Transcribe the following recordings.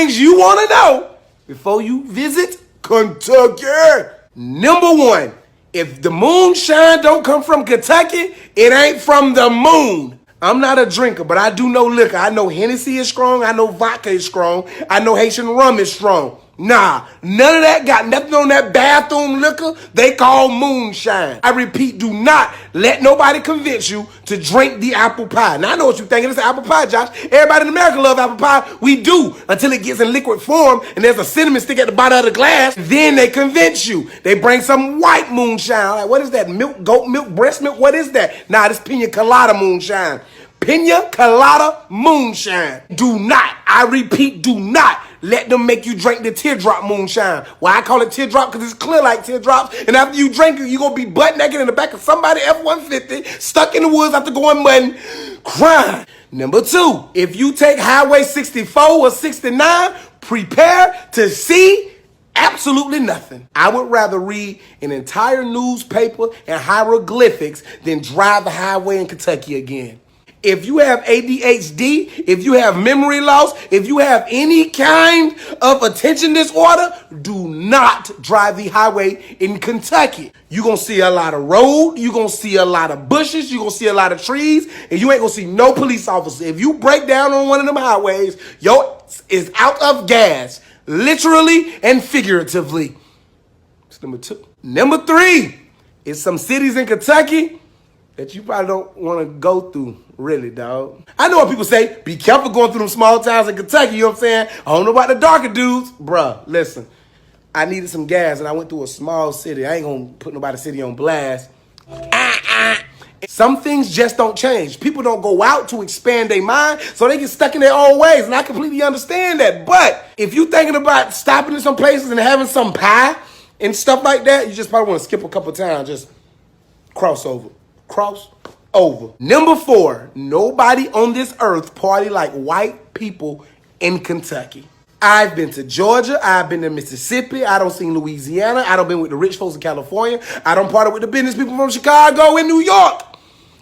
things you want to know before you visit Kentucky. Number one, if the moonshine don't come from Kentucky, it ain't from the moon. I'm not a drinker, but I do know liquor. I know Hennessy is strong. I know vodka is strong. I know Haitian rum is strong. Nah, none of that got nothing on that bathroom liquor they call moonshine. I repeat, do not let nobody convince you to drink the apple pie. Now, I know what you're thinking. It's apple pie, Josh. Everybody in America love apple pie. We do, until it gets in liquid form and there's a cinnamon stick at the bottom of the glass. Then they convince you. They bring some white moonshine. Like, what is that? Milk, goat milk, breast milk? What is that? Nah, this pina colada moonshine. Pina colada moonshine. Do not, I repeat, do not let them make you drink the teardrop moonshine. Why I call it teardrop? Because it's clear like teardrops. And after you drink it, you're going to be butt naked in the back of somebody F-150, stuck in the woods after going mudding, crying. Number two, if you take Highway 64 or 69, prepare to see absolutely nothing. I would rather read an entire newspaper and hieroglyphics than drive the highway in Kentucky again. If you have ADHD, if you have memory loss, if you have any kind of attention disorder, do not drive the highway in Kentucky. You're going to see a lot of road, you're going to see a lot of bushes, you're going to see a lot of trees, and you ain't going to see no police officer. If you break down on one of them highways, your is out of gas, literally and figuratively. That's number two. Number three is some cities in Kentucky that you probably don't want to go through, really, dog. I know what people say, be careful going through them small towns in Kentucky, you know what I'm saying? I don't know about the darker dudes. Bruh, listen, I needed some gas and I went through a small city. I ain't gonna put nobody's city on blast. Some things just don't change. People don't go out to expand their mind, so they get stuck in their own ways, and I completely understand that. But if you're thinking about stopping in some places and having some pie and stuff like that, you just probably want to skip a couple times, just cross over. Cross over. Number four, nobody on this earth party like white people in Kentucky. I've been to Georgia. I've been to Mississippi. I don't seen Louisiana. I don't been with the rich folks in California. I don't party with the business people from Chicago and New York.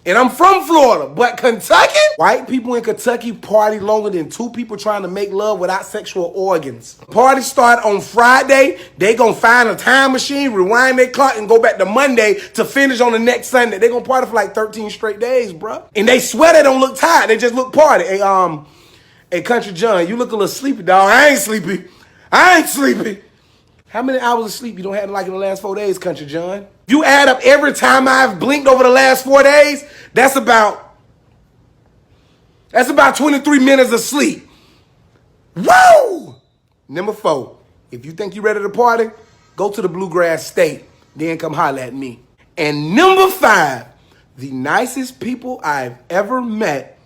And I'm from Florida, but Kentucky? White people in Kentucky party longer than two people trying to make love without sexual organs. Parties start on Friday. They gonna find a time machine, rewind their clock, and go back to Monday to finish on the next Sunday. They gonna party for like 13 straight days, bro. And they swear they don't look tired. They just look party. Hey, Country John, you look a little sleepy, dog. I ain't sleepy. I ain't sleepy. How many hours of sleep you don't have like in the last 4 days, Country John? You add up every time I've blinked over the last 4 days, that's about 23 minutes of sleep. Woo! Number four, if you think you're ready to party, go to the Bluegrass State, then come holler at me. And number five, the nicest people I've ever met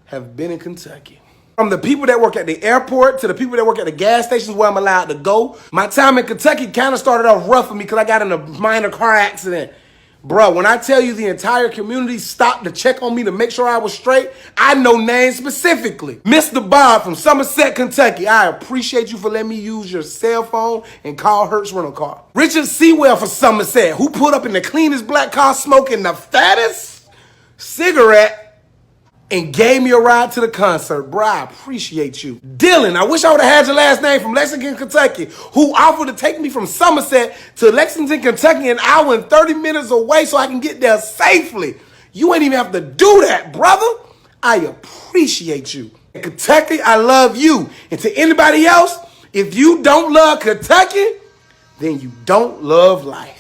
have been in Kentucky. From the people that work at the airport to the people that work at the gas stations where I'm allowed to go. My time in Kentucky kind of started off rough for me because I got in a minor car accident. Bro, when I tell you the entire community stopped to check on me to make sure I was straight, I know names specifically. Mr. Bob from Somerset, Kentucky, I appreciate you for letting me use your cell phone and call Hertz Rental Car. Richard Sewell from Somerset, who pulled up in the cleanest black car smoking the fattest cigarette and gave me a ride to the concert. Bro, I appreciate you. Dylan, I wish I would have had your last name, from Lexington, Kentucky, who offered to take me from Somerset to Lexington, Kentucky, an hour and 30 minutes away so I can get there safely. You ain't even have to do that, brother. I appreciate you. In Kentucky, I love you. And to anybody else, if you don't love Kentucky, then you don't love life.